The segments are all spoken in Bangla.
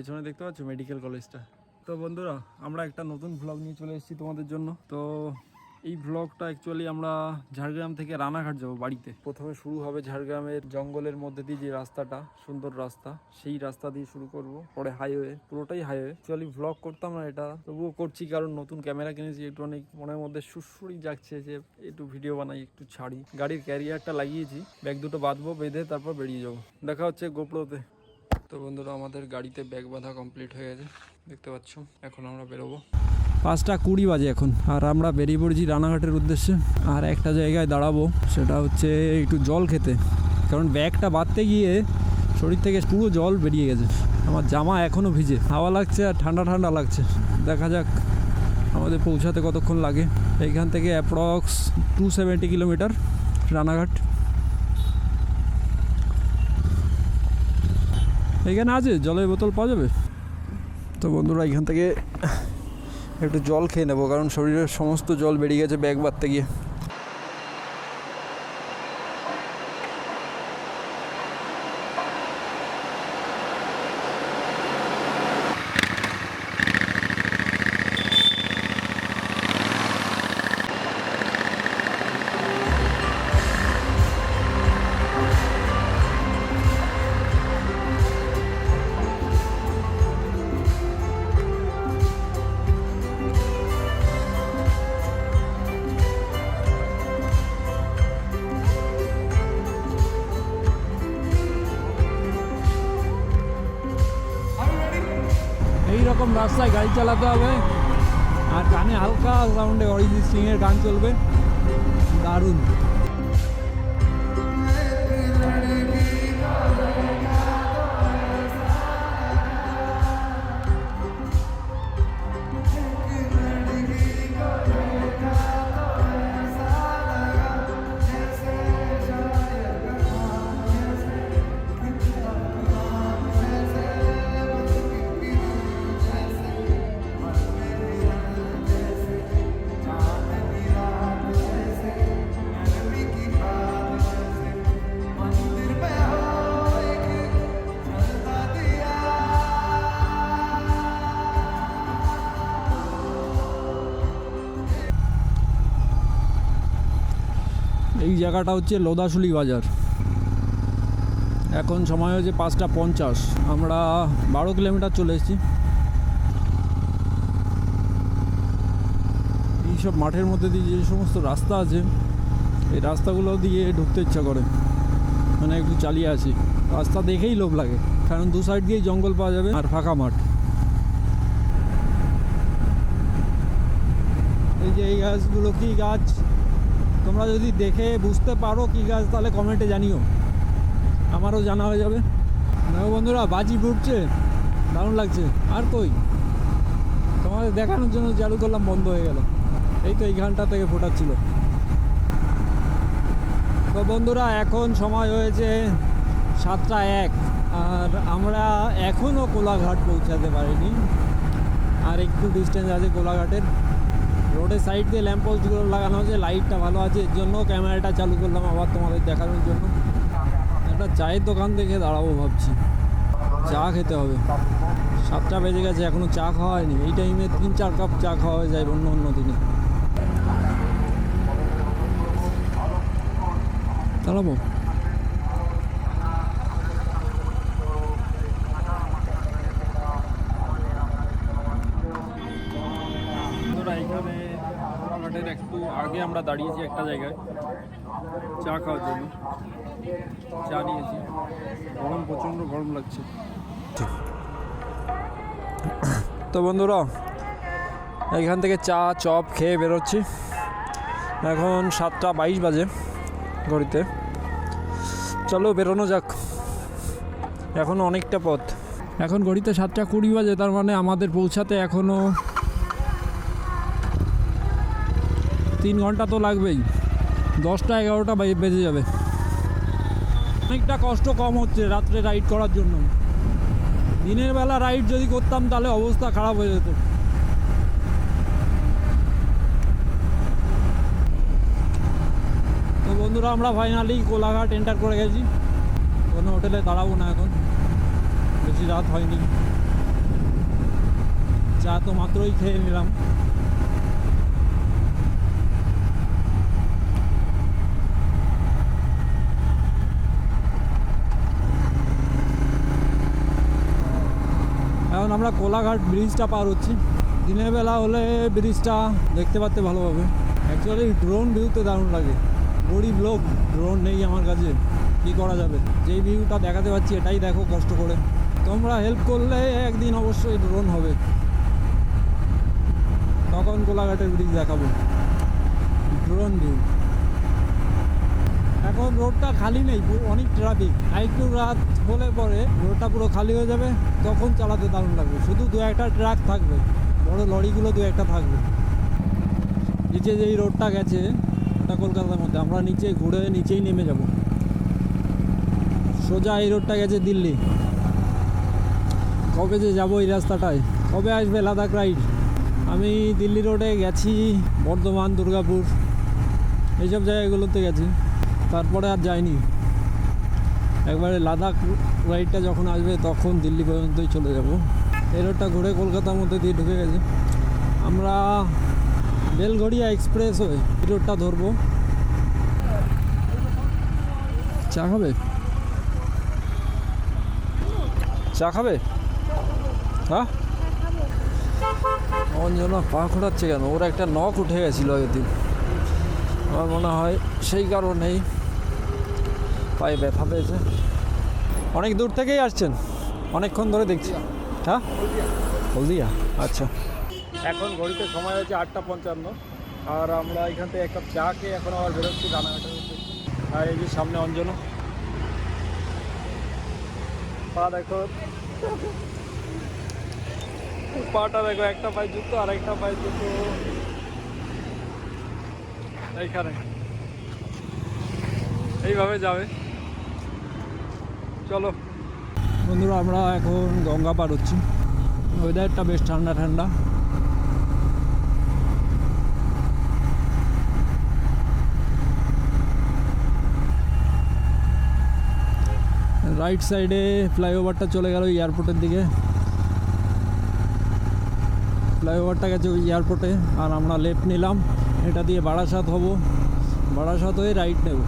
পেছনে দেখতে পাচ্ছ মেডিকেল কলেজটা। তো বন্ধুরা আমরা একটা নতুন ভ্লগ নিয়ে চলে এসেছি তোমাদের জন্য। তো এই ভ্লগটা অ্যাকচুয়ালি আমরা ঝাড়গ্রাম থেকে রানাঘাট যাবো বাড়িতে। প্রথমে শুরু হবে ঝাড়গ্রামের জঙ্গলের মধ্যে দিয়ে যে রাস্তাটা, সুন্দর রাস্তা, সেই রাস্তা দিয়ে শুরু করব, পরে হাইওয়ে, পুরোটাই হাইওয়ে। অ্যাকচুয়ালি ভ্লগ করতাম না এটা, তবুও করছি কারণ নতুন ক্যামেরা কিনেছি। একটু অনেক মনের মধ্যে সুরসুরি যাচ্ছে যে একটু ভিডিও বানাই, একটু ছাড়ি। গাড়ির ক্যারিয়ারটা লাগিয়েছি, ব্যাগ দুটো বাঁধবো, বেঁধে তারপর বেরিয়ে যাবো। দেখা হচ্ছে গোপ্রোতে। তো বন্ধুরা আমাদের গাড়িতে ব্যাগ বাঁধা কমপ্লিট হয়ে গেছে, দেখতে পাচ্ছ। এখন আমরা বেরোবো, 5:20 বাজে এখন, আর আমরা বেরিয়ে পড়েছি রানাঘাটের উদ্দেশ্যে। আর একটা জায়গায় দাঁড়াবো, সেটা হচ্ছে একটু জল খেতে, কারণ ব্যাগটা বাঁধতে গিয়ে শরীর থেকে পুরো জল বেরিয়ে গেছে। আমার জামা এখনও ভিজে, হাওয়া লাগছে আর ঠান্ডা ঠান্ডা লাগছে। দেখা যাক আমাদের পৌঁছাতে কতক্ষণ লাগে। এইখান থেকে অ্যাপ্রক্স 270 কিলোমিটার রানাঘাট। এইখানে আছে জলের বোতল পাওয়া যাবে। তো বন্ধুরা এখান থেকে একটু জল খেয়ে নেবো, কারণ শরীরের সমস্ত জল বেরিয়ে গেছে ব্যাগ বাঁধতে গিয়ে। এইরকম রাস্তায় গাড়ি চালাতে হবে, আর কানে হালকা সাউন্ডে অরিজিৎ সিং এর গান চলবে, দারুণ। এই জায়গাটা হচ্ছে লোদাশুলি বাজার। এখন সময় হচ্ছে 5:50। আমরা 12 কিলোমিটার চলে এসেছি। এইসব মাঠের মধ্যে দিয়ে যে সমস্ত রাস্তা আছে, এই রাস্তাগুলো দিয়ে ঢুকতে ইচ্ছা করে, মানে একটু চালিয়ে আসি। রাস্তা দেখেই লোভ লাগে, কারণ দু সাইড দিয়েই জঙ্গল পাওয়া যাবে আর ফাঁকা মাঠ। এই যে এই গাছগুলো কি গাছ, তোমরা যদি দেখে বুঝতে পারো কী গাছ, তাহলে কমেন্টে জানিও, আমারও জানা হয়ে যাবে। দেখো বন্ধুরা বাজি ফুটছে, দারুণ লাগছে। আর কই তোমাদের দেখানোর জন্য চালু করলাম, বন্ধ হয়ে গেল। এই তো এইখানটা থেকে ফোটাচ্ছিল। তো বন্ধুরা এখন সময় হয়েছে 7:01, আর আমরা এখনও কোলাঘাট পৌঁছাতে পারিনি। আর একটু ডিস্টেন্স আছে কোলাঘাটের। রোডের সাইড দিয়ে ল্যাম্পপোস্টগুলো লাগানো আছে, লাইটটা ভালো আছে, এর জন্য ক্যামেরাটা চালু করলাম আবার তোমাদের দেখানোর জন্য। একটা চায়ের দোকান দেখে দাঁড়াবো ভাবছি, চা খেতে হবে। 7টা বেজে গেছে, এখনও চা খাওয়া হয়নি। এই টাইমে 3-4 কাপ চা খাওয়া হয়ে যায় অন্য অন্য দিনে। দাঁড়াবো। এখানে কোলাঘাটের একটু আগে আমরা দাঁড়িয়েছি একটা জায়গায় চা খাওয়ার জন্য। চা নিয়েছি, গরম, প্রচণ্ড গরম লাগছে। তো বন্ধুরা এখান থেকে চা চপ খেয়ে বেরোচ্ছি। এখন 7:22 বাজে ঘড়িতে। চলো বেরোনো যাক, এখনও অনেকটা পথ। এখন ঘড়িতে 7:20 বাজে, তার মানে আমাদের পৌঁছাতে এখনও 3 ঘন্টা তো লাগবেই। 10টা-11টা বেজে যাবে। অনেকটা কষ্ট কম হচ্ছে রাত্রে রাইড করার জন্য। দিনের বেলা রাইড যদি করতাম তাহলে অবস্থা খারাপ হয়ে যেত। তো বন্ধুরা আমরা ফাইনালি কোলাঘাট এন্টার করে গেছি। কোনো হোটেলে দাঁড়াবো না এখন, বেশি রাত হয়নি। চা তো মাত্রই খেয়ে নিলাম। এখন আমরা কোলাঘাট ব্রিজটা পার হচ্ছি। দিনের বেলা হলে ব্রিজটা দেখতে পারতে ভালোভাবে। অ্যাকচুয়ালি ড্রোন ভিউতে দারুণ লাগে। গরিব লোক, ড্রোন নেই আমার কাছে, কী করা যাবে? যেই ভিউটা দেখাতে পাচ্ছি এটাই দেখো কষ্ট করে। তোমরা হেল্প করলে একদিন অবশ্যই ড্রোন হবে, তখন কোলাঘাটের ব্রিজ দেখাবো ড্রোন ভিউ। এখন রোডটা খালি নেই, অনেক ট্রাফিক। একটু রাত হলে পরে রোডটা পুরো খালি হয়ে যাবে, তখন চালাতে দারুণ লাগবে। শুধু দু একটা ট্রাক থাকবে, বড় লরিগুলো দু একটা থাকবে। নিচে যেই রোডটা গেছে ওটা কলকাতার মধ্যে, আমরা নিচে ঘুরে নিচেই নেমে যাব। সোজা এই রোডটা গেছে দিল্লি। কবে যে যাবো এই রাস্তাটায়, কবে আসবে লাদাখ রাইড? আমি দিল্লি রোডে গেছি, বর্ধমান, দুর্গাপুর এইসব জায়গাগুলোতে গেছি, তারপরে আর যাইনি। একবারে লাদাখ রাইডটা যখন আসবে তখন দিল্লি পর্যন্তই চলে যাব। এই রোডটা ঘুরে কলকাতার মধ্যে দিয়ে ঢুকে গেছে। আমরা বেলঘড়িয়া এক্সপ্রেস হয়ে এই রোডটা ধরবো। চা খাবে? চা খাবে? হ্যাঁ, ওর জন্য পা খোঁড়াচ্ছে কেন? ওর একটা নখ উঠে গেছিলো আগের দিন, আমার মনে হয় সেই কারণেই পায়ে ব্যথা পেয়েছে। অনেক দূর থেকেই আসছেন? অনেকক্ষণ ধরে দেখছি। হ্যাঁ, হলদিয়া, আচ্ছা। এখন ঘড়িতে সময় হয়েছে 8:55, আর আমরা এখান থেকে এক কাপ চা খেয়ে এখন আবার বেরোচ্ছি রানাঘাটের উদ্দেশ্যে। আর এই যে সামনে অঞ্জনা, পা দেখো, পাটা দেখো, একটা পায়ে জুতো আর একটা পায়ে জুতো এইখানে, এইভাবে যাবে। চলো বন্ধুরা, আমরা এখন গঙ্গা পার হচ্ছি। ওয়েদারটা বেশ ঠান্ডা ঠান্ডা। রাইট সাইডে ফ্লাইওভারটা চলে গেল এয়ারপোর্টের দিকে। ফ্লাইওভারটা গেছে ওই এয়ারপোর্টে, আর আমরা লেফট নিলাম। এটা দিয়ে বারাসাত হব, বারাসাত হয়ে রাইট নেব।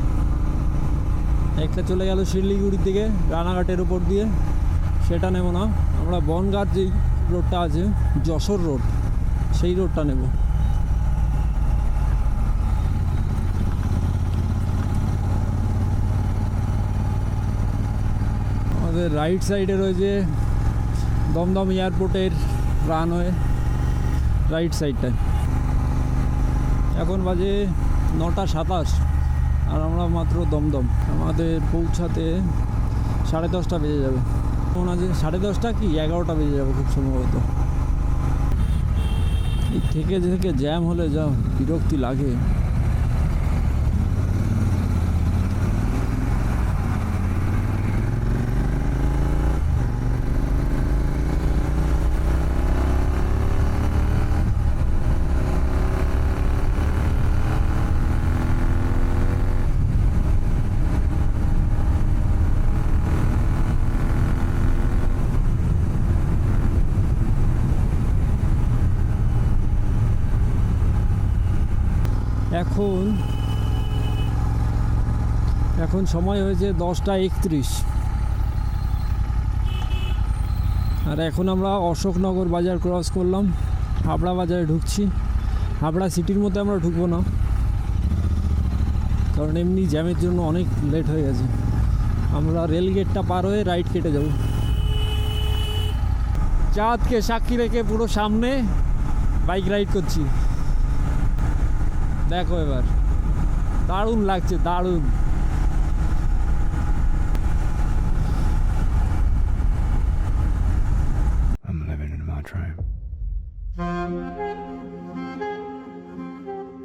একটা চলে গেল শিলিগুড়ির দিকে রানাঘাটের উপর দিয়ে, সেটা নেব না। আমরা বনগাঁর যেই রোডটা আছে, যশোর রোড, সেই রোডটা নেব। আমাদের রাইট সাইডে রয়েছে দমদম এয়ারপোর্টের রানওয়ে, রাইট সাইডটায়। এখন বাজে 9:27, আর আমরা মাত্র দমদম। আমাদের পৌঁছাতে 10:30 বেজে যাবে। মনে আছে 10:30 কি 11টা বেজে যাবে খুব সম্ভবত। এই থেকে থেকে জ্যাম হলে যা বিরক্তি লাগে। এখন সময় হয়েছে 10:31, আর এখন আমরা অশোকনগর বাজার ক্রস করলাম, হাবড়া বাজারে ঢুকছি। হাবড়া সিটির মধ্যে আমরা ঢুকবো না, কারণ এমনি জ্যামের জন্য অনেক লেট হয়ে গেছে। আমরা রেল গেটটা পার হয়ে রাইট কেটে যাব। চাঁদকে সাক্ষী রেখে পুরো সামনে বাইক রাইড করছি। দেখো এবার, দারুণ লাগছে, দারুণ।